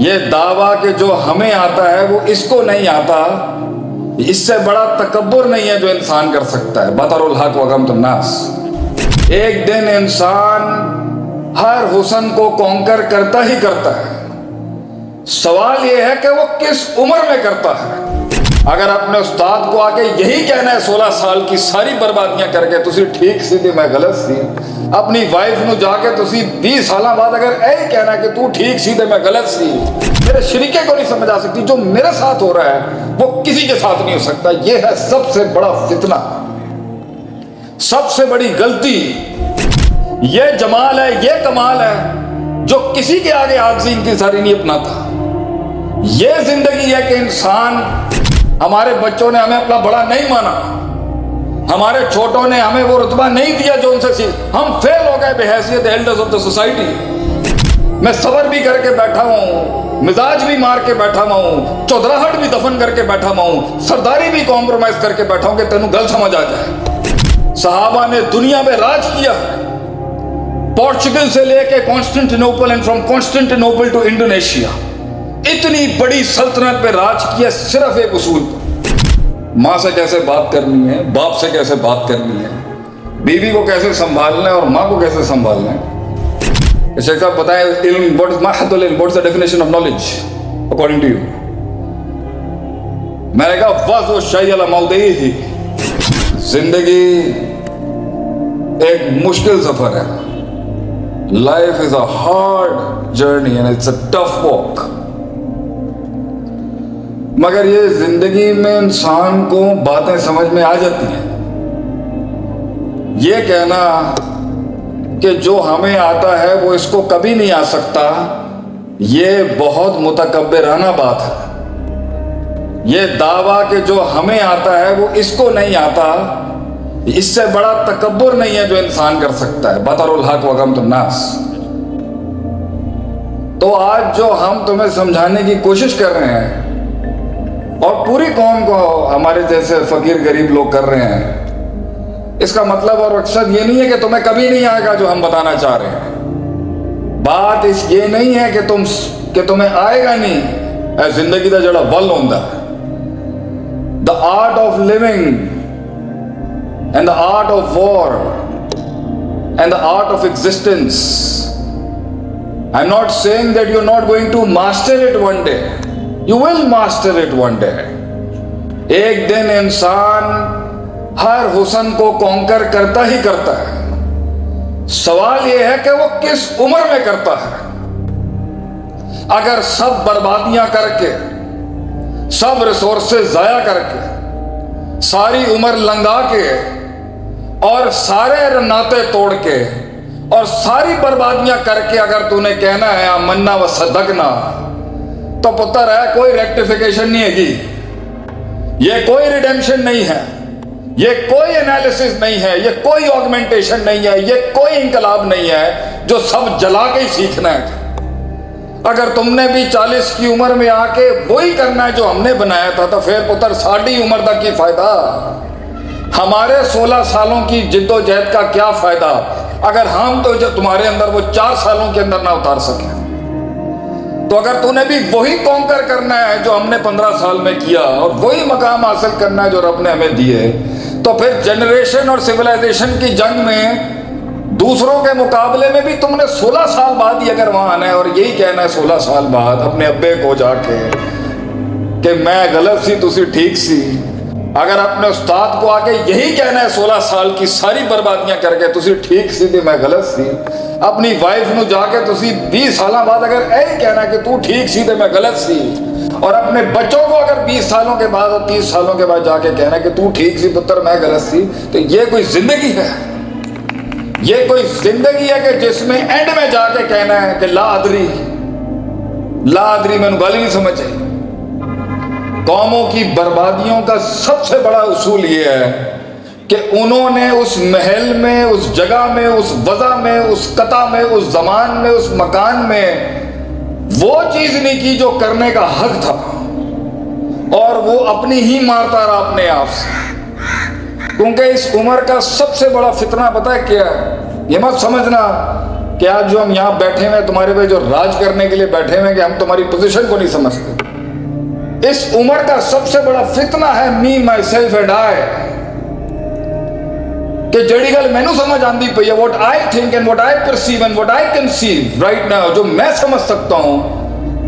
یہ دعویٰ کہ جو ہمیں آتا ہے وہ اس کو نہیں آتا، اس سے بڑا تکبر نہیں ہے جو انسان کر سکتا ہے۔ بطر الحق وغمط الناس۔ ایک دن انسان ہر حسن کو کانکر کرتا ہی کرتا ہے، سوال یہ ہے کہ وہ کس عمر میں کرتا ہے۔ اگر اپنے استاد کو آ کے یہی کہنا ہے 16 سال کی ساری بربادیاں کر کے تسی ٹھیک سی تھی میں غلط سی، اپنی وائف نو جا کے تسی 20 سالہ بعد اگر یہی کہنا ہے کہ تو ٹھیک سی تھی میں غلط سی، میرے شریکے کو نہیں سمجھ آ سکتی، جو میرے ساتھ ہو رہا ہے وہ کسی کے ساتھ نہیں ہو سکتا۔ یہ ہے سب سے بڑا فتنہ، سب سے بڑی غلطی۔ یہ جمال ہے، یہ کمال ہے جو کسی کے آگے عاجزی انکساری نہیں اپناتا۔ یہ زندگی ہے کہ انسان، ہمارے بچوں نے ہمیں اپنا بڑا نہیں مانا، ہمارے چھوٹوں نے ہمیں وہ رتبہ نہیں دیا جو ان سے سیکھ، ہم فیل ہو گئے بحیثیت ایلڈرز آف دا سوسائٹی۔ میں صبر بھی کر کے بیٹھا ہوں، مزاج بھی مار کے بیٹھا ہوں، چودراہٹ بھی دفن کر کے بیٹھا ہوں، سرداری بھی کمپرومائز کر کے بیٹھا ہوں کہ تینوں گل سمجھ آ جائے۔ صحابہ نے دنیا میں راج کیا، پورچگل سے لے کے کانسٹنٹینوپل اینڈ فرام کانسٹنٹینوپل ٹو انڈونیشیا، اتنی بڑی سلطنت پہ راج کیا صرف ایک اصول پر، ماں سے کیسے بات کرنی ہے، باپ سے کیسے بات کرنی ہے، بیوی کو کیسے سنبھالنا ہے اور ماں کو کیسے سنبھالنا ہے۔ شیخ صاحب بتائیں علم، what is ماہد العلم، what is the definition of knowledge according to you؟ میں نے کہا وضع الشیء علی موضعہ، زندگی ایک مشکل سفر ہے، life is a hard journey and it's a tough walk، مگر یہ زندگی میں انسان کو باتیں سمجھ میں آ جاتی ہیں۔ یہ کہنا کہ جو ہمیں آتا ہے وہ اس کو کبھی نہیں آ سکتا، یہ بہت متکبرانہ بات ہے۔ یہ دعویٰ کہ جو ہمیں آتا ہے وہ اس کو نہیں آتا، اس سے بڑا تکبر نہیں ہے جو انسان کر سکتا ہے۔ بطر الحق وغمط الناس۔ تو آج جو ہم تمہیں سمجھانے کی کوشش کر رہے ہیں اور پوری قوم کو ہمارے جیسے فقیر غریب لوگ کر رہے ہیں، اس کا مطلب اور مقصد یہ نہیں ہے کہ تمہیں کبھی نہیں آئے گا جو ہم بتانا چاہ رہے ہیں۔ بات اس یہ نہیں ہے کہ تمہیں آئے گا نہیں، اے زندگی دا جڑا ول ہوندا ہے، the art of living and the art of war and the art of existence. I'm not saying that you're not going to master it one day. You will master it one day. ایک دن انسان ہر حسن کو conquer کرتا ہی کرتا ہے، سوال یہ ہے کہ وہ کس عمر میں کرتا ہے۔ اگر سب بربادیاں کر کے، سب ریسورسز ضائع کر کے، ساری عمر لنگا کے اور سارے ناطے توڑ کے اور ساری بربادیاں کر کے اگر تو نے کہنا ہے آمنا و صدقنا، تو پتر ہے کوئی ریکٹیفیکیشن نہیں ہے گی، یہ کوئی ریڈیمشن نہیں ہے، یہ کوئی انالیسس نہیں ہے، یہ کوئی آگمنٹیشن نہیں ہے، یہ کوئی انقلاب نہیں ہے جو سب جلا کے ہی سیکھنا ہے۔ اگر تم نے بھی 40 کی عمر میں آ کے وہی کرنا ہے جو ہم نے بنایا تھا، تو پھر پتر ساڑھی عمر تک کی فائدہ، ہمارے 16 سالوں کی جد و جہد کا کیا فائدہ اگر ہم تو جو تمہارے اندر وہ 4 سالوں کے اندر نہ اتار سکیں۔ تو اگر تو نے بھی وہی کانکر کرنا ہے جو ہم نے 15 سال میں کیا اور وہی مقام حاصل کرنا ہے جو رب نے ہمیں دیے، تو پھر جنریشن اور سویلائزیشن کی جنگ میں دوسروں کے مقابلے میں بھی تم نے 16 سال بعد ہی اگر وہاں آنا ہے اور یہی کہنا ہے 16 سال بعد اپنے ابے کو جا کے کہ میں غلط سی تسی ٹھیک سی، اگر اپنے استاد کو آ کے یہی کہنا ہے 16 سال کی ساری بربادیاں کر کے تسی ٹھیک سی تھی میں غلط سی، اپنی وائف نو جا کے تسی 20 سالہ بعد اگر یہی کہنا ہے کہ تو ٹھیک سی تھی میں غلط سی، اور اپنے بچوں کو اگر 20 سالوں کے بعد اور 30 سالوں کے بعد جا کے کہنا ہے کہ تو ٹھیک سی پتر میں غلط سی، تو یہ کوئی زندگی ہے؟ یہ کوئی زندگی ہے کہ جس میں اینڈ میں جا کے کہنا ہے کہ لا ادری میں گل ہی نہیں سمجھ آئی۔ قوموں کی بربادیوں کا سب سے بڑا اصول یہ ہے کہ انہوں نے اس محل میں، اس جگہ میں، اس وضع میں، اس قطع میں، اس زمان میں، اس مکان میں وہ چیز نہیں کی جو کرنے کا حق تھا، اور وہ اپنی ہی مارتا رہا اپنے آپ سے۔ کیونکہ اس عمر کا سب سے بڑا فتنہ پتہ ہے کیا ہے؟ یہ مت سمجھنا کہ آج جو ہم یہاں بیٹھے ہوئے تمہارے پہ جو راج کرنے کے لیے بیٹھے ہوئے کہ ہم تمہاری پوزیشن کو نہیں سمجھتے. اس عمر کا سب سے بڑا فتنہ ہے می مائی سیلف اینڈ آئی, کہ جڑی گل مینوں سمجھ آندی پئی ہے, what I think and what I perceive and what I conceive right now, جو میں سمجھ سکتا ہوں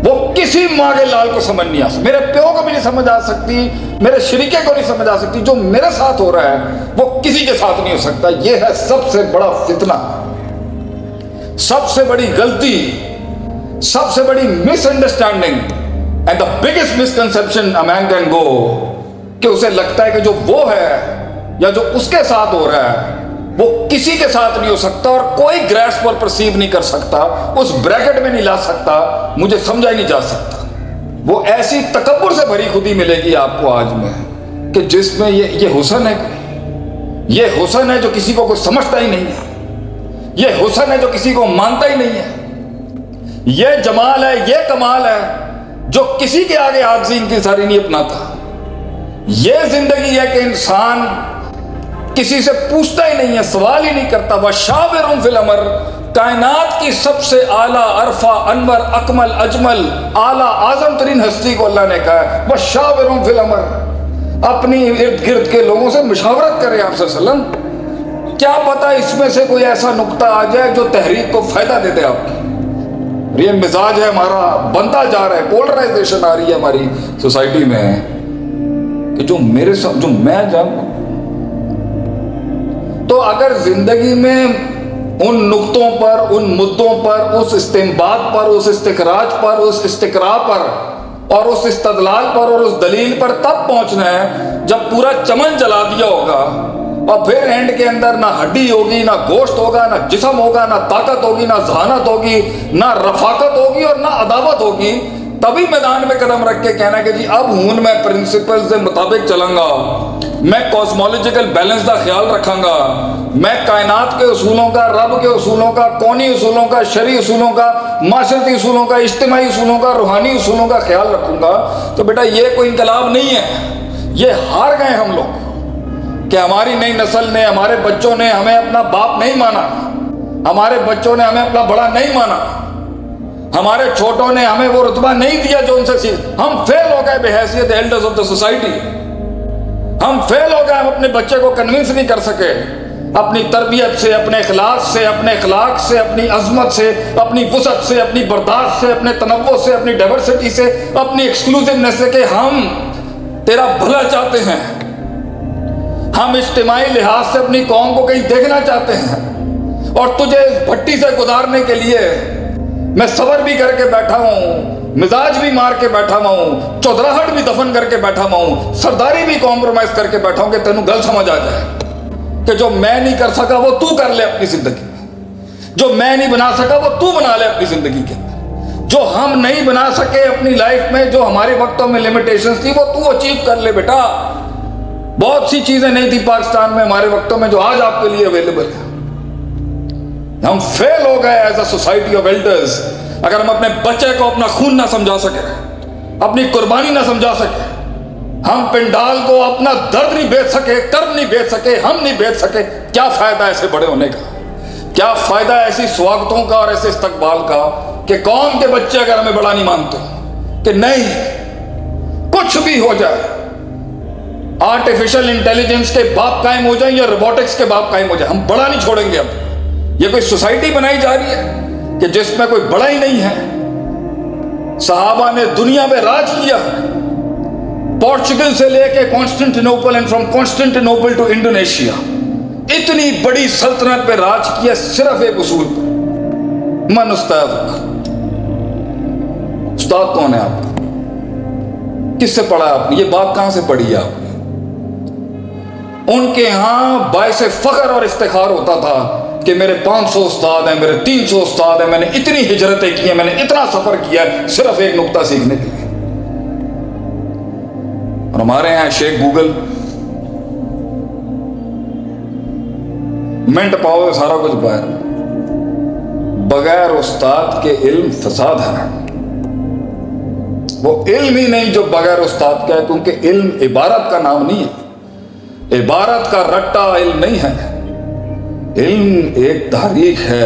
وہ کسی ماں کے لال کو سمجھ نہیں آ سکتی, میرے پیو کو بھی نہیں سمجھ آ سکتی, میرے شریکے کو نہیں سمجھ آ سکتی. جو میرے ساتھ ہو رہا ہے وہ کسی کے ساتھ نہیں ہو سکتا. یہ ہے سب سے بڑا فتنہ, سب سے بڑی غلطی, سب سے بڑی misunderstanding and the biggest misconception a man can go, کہ اسے لگتا ہے کہ جو وہ ہے یا جو اس کے ساتھ ہو رہا ہے وہ کسی کے ساتھ نہیں ہو سکتا, اور کوئی گریسپ اور پرسیو نہیں کر سکتا, اس بریکٹ میں نہیں لا سکتا, مجھے سمجھا ہی نہیں جا سکتا. وہ ایسی تکبر سے بھری خودی ملے گی آپ کو آج میں, کہ جس میں یہ حسن ہے, یہ حسن ہے جو کسی کو کوئی سمجھتا ہی نہیں ہے, یہ حسن ہے جو کسی کو مانتا ہی نہیں ہے, یہ جمال ہے, یہ کمال ہے جو کسی کے آگے عاجزی انکساری نہیں اپناتا. یہ زندگی ہے کہ انسان کسی سے پوچھتا ہی نہیں ہے, سوال ہی نہیں کرتا. وَشَاوِرْهُمْ فِي الْأَمْرِ, کائنات کی سب سے اعلیٰ, عرفہ, انور, اکمل, اجمل, اعلیٰ, اعظم ترین ہستی کو اللہ نے کہا ہے وَشَاوِرْهُمْ فِي الْأَمْرِ, اپنی ارد گرد کے لوگوں سے مشاورت کرے آپ صلی اللہ علیہ وسلم. کیا پتا اس میں سے کوئی ایسا نقطہ آ جائے جو تحریک کو فائدہ دے دے آپ کی. یہ مزاج ہے ہمارا, بنتا جا رہا ہے, پولرائزیشن آ رہی ہے ہماری سوسائٹی میں, کہ جو میرے ساتھ, جو میں جانوں. تو اگر زندگی میں ان نقطوں پر, ان مدوں پر, اس استنباط پر, اس استخراج پر, اس استقراء پر, اور اس استدلال پر, اور اس دلیل پر تب پہنچنا ہے جب پورا چمن جلا دیا ہوگا, اور پھر اینڈ کے اندر نہ ہڈی ہوگی, نہ گوشت ہوگا, نہ جسم ہوگا, نہ طاقت ہوگی, نہ ذہانت ہوگی, نہ رفاقت ہوگی, اور نہ عداوت ہوگی. تبھی میدان میں قدم رکھ کے کہنا کہ جی اب ہوں میں پرنسپل سے مطابق چلوں گا, میں کاسمولوجیکل بیلنس کا خیال رکھاں گا, میں کائنات کے اصولوں کا, رب کے اصولوں کا, کونی اصولوں کا, شرعی اصولوں کا, معاشرتی اصولوں کا, اجتماعی اصولوں کا, روحانی اصولوں کا خیال رکھوں گا. تو بیٹا یہ کوئی انقلاب نہیں ہے, یہ ہار گئے ہم لوگ, کہ ہماری نئی نسل نے, ہمارے بچوں نے ہمیں اپنا باپ نہیں مانا, ہمارے بچوں نے ہمیں اپنا بڑا نہیں مانا, ہمارے چھوٹوں نے ہمیں وہ رتبہ نہیں دیا جو ان سے سیکھ. ہم فیل ہو گئے بحیثیت ایلڈرز آف دا سوسائٹی, ہم فیل ہو گئے, ہم اپنے بچے کو کنونس نہیں کر سکے اپنی تربیت سے, اپنے اخلاص سے, اپنے اخلاق سے, اپنی عظمت سے, اپنی وسعت سے, اپنی برداشت سے, اپنے تنوع سے, اپنی ڈائیورسٹی سے, اپنی ایکسکلوسیونیس سے, کہ ہم تیرا بھلا چاہتے ہیں, ہم اجتماعی لحاظ سے اپنی قوم کو کہیں دیکھنا چاہتے ہیں, اور تجھے اس بھٹی سے گزارنے کے لیے میں صبر بھی کر کے بیٹھا ہوں, مزاج بھی مار کے بیٹھا ہوں, چودراہٹ بھی دفن کر کے بیٹھا ہوں, سرداری بھی کمپرومائز کر کے بیٹھا ہوں, کہ تینوں گل سمجھ آ جائے کہ جو میں نہیں کر سکا وہ تو کر لے اپنی زندگی میں, جو میں نہیں بنا سکا وہ تو بنا لے اپنی زندگی کے اندر, جو ہم نہیں بنا سکے اپنی لائف میں, جو ہمارے وقتوں میں لمیٹیشنز تھی وہ تو اچیو کر لے بیٹا. بہت سی چیزیں نہیں تھی پاکستان میں ہمارے وقتوں میں جو آج آپ کے لیے اویلیبل ہے. ہم فیل ہو گئے as a society of elders. اگر ہم اپنے بچے کو اپنا خون نہ سمجھا سکے, اپنی قربانی نہ سمجھا سکے, ہم پنڈال کو اپنا درد نہیں بیچ سکے, کرب نہیں بیچ سکے, ہم نہیں بیچ سکے, کیا فائدہ ایسے بڑے ہونے کا, کیا فائدہ ایسی سواگتوں کا اور ایسے استقبال کا, کہ قوم کے بچے اگر ہمیں بڑا نہیں مانتے, کہ نہیں کچھ بھی ہو جائے, آرٹیفیشل انٹیلیجنس کے باپ قائم ہو جائیں یا روبوٹکس کے باپ قائم ہو جائیں, ہم بڑا نہیں چھوڑیں گے. اب یہ کوئی سوسائٹی بنائی جا رہی ہے کہ جس میں کوئی بڑا ہی نہیں ہے. صحابہ نے دنیا میں راج کیا, پورچگل سے لے کے کانسٹنٹینوپل, اینڈ فرام کانسٹنٹینوپل ٹو انڈونیشیا, اتنی بڑی سلطنت پہ راج کیا صرف ایک اصول پر, من استاذ. استاد کون ہے آپ کا, کس سے پڑھا آپ نے, یہ بات کہاں سے پڑھی ہے آپ نے. ان کے ہاں باعث فخر اور افتخار ہوتا تھا کہ میرے 500 استاد ہیں, میرے 300 استاد ہیں, میں نے اتنی ہجرتیں کی ہیں, میں نے اتنا سفر کیا ہے صرف ایک نقطہ سیکھنے کے لیے. اور ہمارے یہاں شیخ گوگل, منٹ پاؤ سارا کچھ باہر, بغیر استاد کے علم فساد ہے. وہ علم ہی نہیں جو بغیر استاد کا ہے, کیونکہ علم عبارت کا نام نہیں ہے, عبارت کا رٹا علم نہیں ہے. علم ایک تحریک ہے,